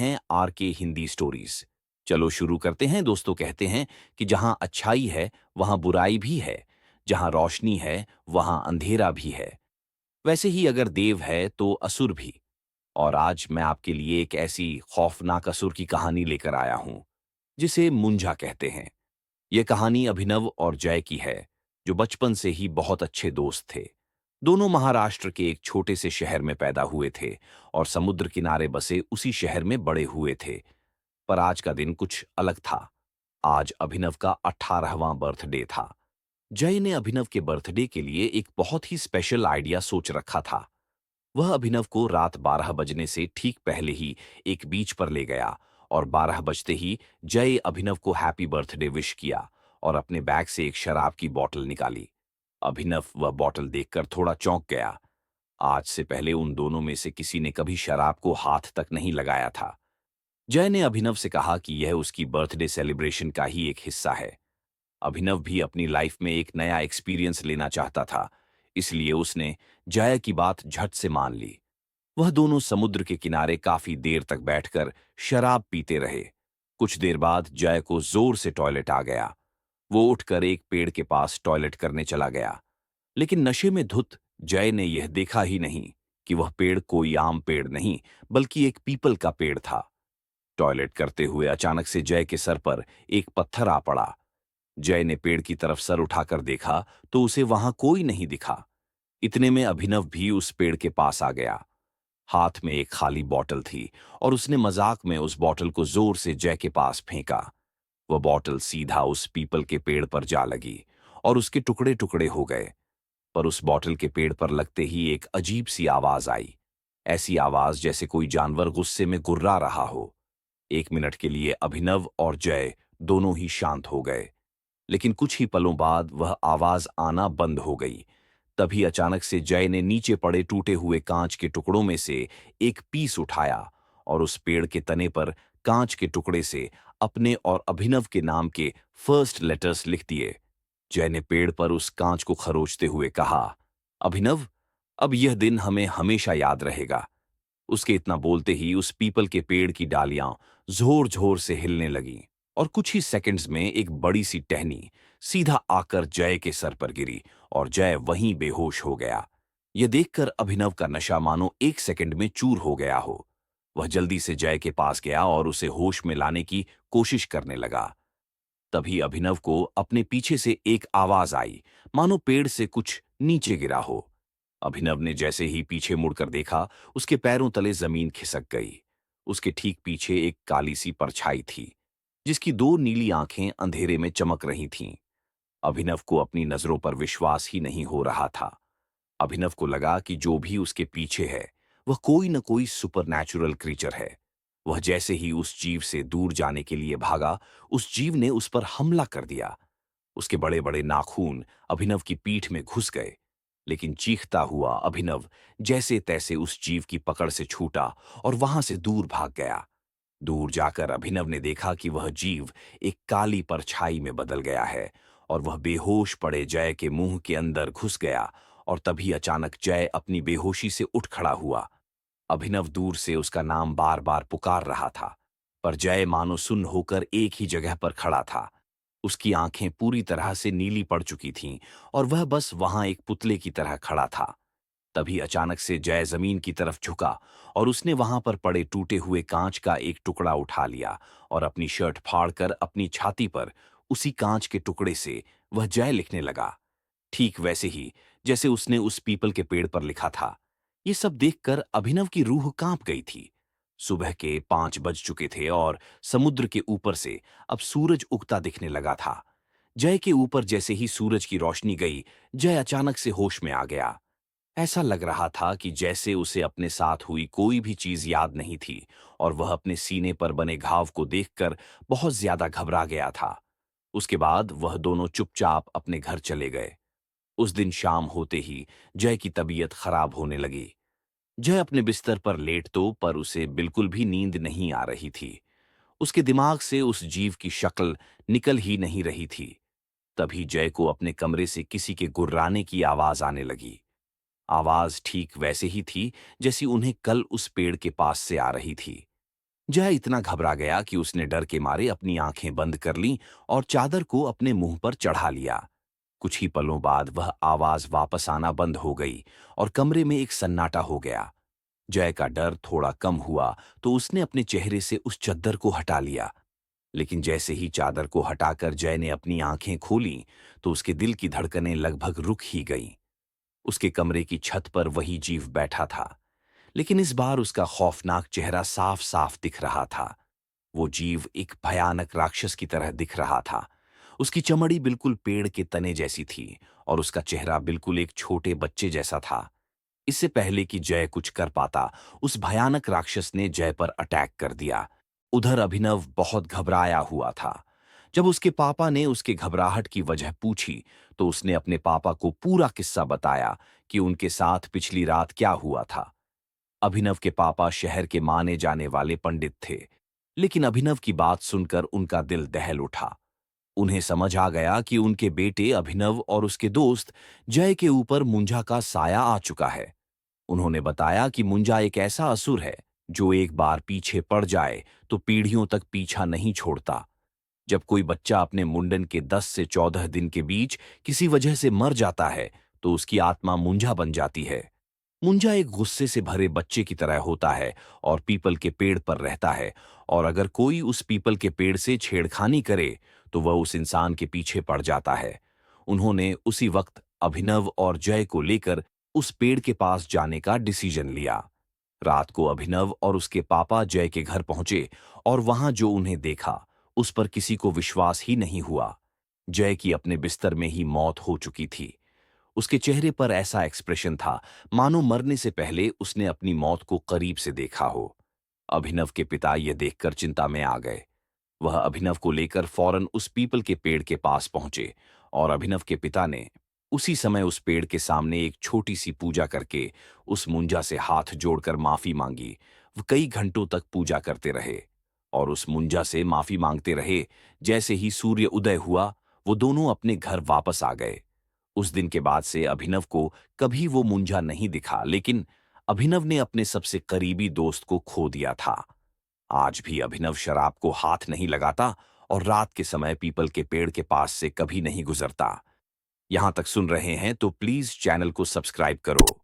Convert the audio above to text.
हैं आर के हिंदी स्टोरीज। चलो शुरू करते हैं दोस्तों। कहते हैं कि जहां अच्छाई है वहां बुराई भी है, जहां रोशनी है वहां अंधेरा भी है। वैसे ही अगर देव है तो असुर भी। और आज मैं आपके लिए एक ऐसी खौफनाक असुर की कहानी लेकर आया हूं जिसे मुंजा कहते हैं। यह कहानी अभिनव और जय की है, जो बचपन से ही बहुत अच्छे दोस्त थे। दोनों महाराष्ट्र के एक छोटे से शहर में पैदा हुए थे और समुद्र किनारे बसे उसी शहर में बड़े हुए थे। पर आज का दिन कुछ अलग था। आज अभिनव का 18वां बर्थडे था। जय ने अभिनव के बर्थडे के लिए एक बहुत ही स्पेशल आइडिया सोच रखा था। वह अभिनव को रात 12 बजने से ठीक पहले ही एक बीच पर ले गया और 12 बजते ही जय अभिनव को हैप्पी बर्थडे विश किया और अपने बैग से एक शराब की बोतल निकाली। अभिनव वह बोतल देखकर थोड़ा चौंक गया। आज से पहले उन दोनों में से किसी ने कभी शराब को हाथ तक नहीं लगाया था। जय ने अभिनव से कहा कि यह उसकी बर्थडे सेलिब्रेशन का ही एक हिस्सा है। अभिनव भी अपनी लाइफ में एक नया एक्सपीरियंस लेना चाहता था, इसलिए उसने जय की बात झट से मान ली। वह दोनों समुद्र के किनारे काफी देर तक बैठकर शराब पीते रहे। कुछ देर बाद जय को जोर से टॉयलेट आ गया। वो उठकर एक पेड़ के पास टॉयलेट करने चला गया, लेकिन नशे में धुत जय ने यह देखा ही नहीं कि वह पेड़ कोई आम पेड़ नहीं बल्कि एक पीपल का पेड़ था। टॉयलेट करते हुए अचानक से जय के सर पर एक पत्थर आ पड़ा। जय ने पेड़ की तरफ सर उठाकर देखा तो उसे वहां कोई नहीं दिखा। इतने में अभिनव भी उस पेड़ के पास आ गया। हाथ में एक खाली बॉटल थी और उसने मजाक में उस बॉटल को जोर से जय के पास फेंका। वह बॉटल सीधा उस पीपल के पेड़ पर जा लगी और उसके टुकड़े टुकड़े हो गए। पर उस बॉटल के पेड़ पर लगते ही एक अजीब सी आवाज आई। ऐसी आवाज जैसे कोई जानवर गुस्से में गुर्रा रहा हो। 1 मिनट के लिए अभिनव और जय दोनों ही शांत हो गए, लेकिन कुछ ही पलों बाद वह आवाज आना बंद हो गई। तभी अचानक से जय ने नीचे पड़े टूटे हुए कांच के टुकड़ों में से एक पीस उठाया और उस पेड़ के तने पर कांच के टुकड़े से अपने और अभिनव के नाम के फर्स्ट लेटर्स लिख दिए। जय ने पेड़ पर उस कांच को खरोचते हुए कहा, अभिनव, अब यह दिन हमें हमेशा याद रहेगा। उसके इतना बोलते ही उस पीपल के पेड़ की डालियां जोर जोर से हिलने लगीं और कुछ ही सेकंड्स में एक बड़ी सी टहनी सीधा आकर जय के सर पर गिरी और जय वहीं बेहोश हो गया। यह देखकर अभिनव का नशा मानो 1 सेकंड में चूर हो गया हो। वह जल्दी से जय के पास गया और उसे होश में लाने की कोशिश करने लगा। तभी अभिनव को अपने पीछे से एक आवाज आई, मानो पेड़ से कुछ नीचे गिरा हो। अभिनव ने जैसे ही पीछे मुड़कर देखा, उसके पैरों तले जमीन खिसक गई। उसके ठीक पीछे एक काली सी परछाई थी, जिसकी 2 नीली आंखें अंधेरे में चमक रही थीं। अभिनव को अपनी नजरों पर विश्वास ही नहीं हो रहा था। अभिनव को लगा कि जो भी उसके पीछे है वह कोई न कोई सुपरनैचुरल क्रीचर है। वह जैसे ही उस जीव से दूर जाने के लिए भागा, उस जीव ने उस पर हमला कर दिया। उसके बड़े बड़े नाखून अभिनव की पीठ में घुस गए, लेकिन चीखता हुआ अभिनव जैसे तैसे उस जीव की पकड़ से छूटा और वहां से दूर भाग गया। दूर जाकर अभिनव ने देखा कि वह जीव एक काली परछाई में बदल गया है और वह बेहोश पड़े जय के मुंह के अंदर घुस गया। और तभी अचानक जय अपनी बेहोशी से उठ खड़ा हुआ। अभिनव दूर से उसका नाम बार बार पुकार रहा था, पर जय मानो सुन्न होकर एक ही जगह पर खड़ा था। उसकी आंखें पूरी तरह से नीली पड़ चुकी थीं और वह बस वहां एक पुतले की तरह खड़ा था। तभी अचानक से जय जमीन की तरफ झुका और उसने वहां पर पड़े टूटे हुए कांच का एक टुकड़ा उठा लिया और अपनी शर्ट फाड़कर अपनी छाती पर उसी कांच के टुकड़े से वह जय लिखने लगा, ठीक वैसे ही जैसे उसने उस पीपल के पेड़ पर लिखा था। ये सब देखकर अभिनव की रूह कांप गई थी। सुबह के 5 बज चुके थे और समुद्र के ऊपर से अब सूरज उगता दिखने लगा था। जय के ऊपर जैसे ही सूरज की रोशनी गई, जय अचानक से होश में आ गया। ऐसा लग रहा था कि जैसे उसे अपने साथ हुई कोई भी चीज याद नहीं थी और वह अपने सीने पर बने घाव को देखकर बहुत ज्यादा घबरा गया था। उसके बाद वह दोनों चुपचाप अपने घर चले गए। उस दिन शाम होते ही जय की तबीयत खराब होने लगी। जय अपने बिस्तर पर लेट तो पर उसे बिल्कुल भी नींद नहीं आ रही थी। उसके दिमाग से उस जीव की शक्ल निकल ही नहीं रही थी। तभी जय को अपने कमरे से किसी के गुर्राने की आवाज आने लगी। आवाज ठीक वैसे ही थी जैसी उन्हें कल उस पेड़ के पास से आ रही थी। जय इतना घबरा गया कि उसने डर के मारे अपनी आंखें बंद कर लीं और चादर को अपने मुंह पर चढ़ा लिया। कुछ ही पलों बाद वह आवाज वापस आना बंद हो गई और कमरे में एक सन्नाटा हो गया। जय का डर थोड़ा कम हुआ तो उसने अपने चेहरे से उस चद्दर को हटा लिया। लेकिन जैसे ही चादर को हटाकर जय ने अपनी आंखें खोलीं, तो उसके दिल की धड़कनें लगभग रुक ही गईं। उसके कमरे की छत पर वही जीव बैठा था, लेकिन इस बार उसका खौफनाक चेहरा साफ साफ दिख रहा था। वो जीव एक भयानक राक्षस की तरह दिख रहा था। उसकी चमड़ी बिल्कुल पेड़ के तने जैसी थी और उसका चेहरा बिल्कुल एक छोटे बच्चे जैसा था। इससे पहले कि जय कुछ कर पाता, उस भयानक राक्षस ने जय पर अटैक कर दिया। उधर अभिनव बहुत घबराया हुआ था। जब उसके पापा ने उसके घबराहट की वजह पूछी, तो उसने अपने पापा को पूरा किस्सा बताया कि उनके साथ पिछली रात क्या हुआ था। अभिनव के पापा शहर के माने जाने वाले पंडित थे, लेकिन अभिनव की बात सुनकर उनका दिल दहल उठा। उन्हें समझ आ गया कि उनके बेटे अभिनव और उसके दोस्त जय के ऊपर मुंजा का साया आ चुका है। उन्होंने बताया कि मुंजा एक ऐसा असुर है जो एक बार पीछे पड़ जाए तो पीढ़ियों तक पीछा नहीं छोड़ता। जब कोई बच्चा अपने मुंडन के 10 से 14 दिन के बीच किसी वजह से मर जाता है, तो उसकी आत्मा मुंजा बन जाती है। मुंजा एक गुस्से से भरे बच्चे की तरह होता है और पीपल के पेड़ पर रहता है, और अगर कोई उस पीपल के पेड़ से छेड़खानी करे तो वह उस इंसान के पीछे पड़ जाता है। उन्होंने उसी वक्त अभिनव और जय को लेकर उस पेड़ के पास जाने का डिसीजन लिया। रात को अभिनव और उसके पापा जय के घर पहुंचे और वहां जो उन्हें देखा, उस पर किसी को विश्वास ही नहीं हुआ। जय की अपने बिस्तर में ही मौत हो चुकी थी। उसके चेहरे पर ऐसा एक्सप्रेशन था मानो मरने से पहले उसने अपनी मौत को करीब से देखा हो। अभिनव के पिता यह देखकर चिंता में आ गए। वह अभिनव को लेकर फौरन उस पीपल के पेड़ के पास पहुंचे और अभिनव के पिता ने उसी समय उस पेड़ के सामने एक छोटी सी पूजा करके उस मुंजा से हाथ जोड़कर माफी मांगी। वो कई घंटों तक पूजा करते रहे और उस मुंजा से माफी मांगते रहे। जैसे ही सूर्य उदय हुआ, वो दोनों अपने घर वापस आ गए। उस दिन के बाद से अभिनव को कभी वो मुंजा नहीं दिखा, लेकिन अभिनव ने अपने सबसे करीबी दोस्त को खो दिया था। आज भी अभिनव शराब को हाथ नहीं लगाता और रात के समय पीपल के पेड़ के पास से कभी नहीं गुजरता। यहां तक सुन रहे हैं तो प्लीज चैनल को सब्सक्राइब करो।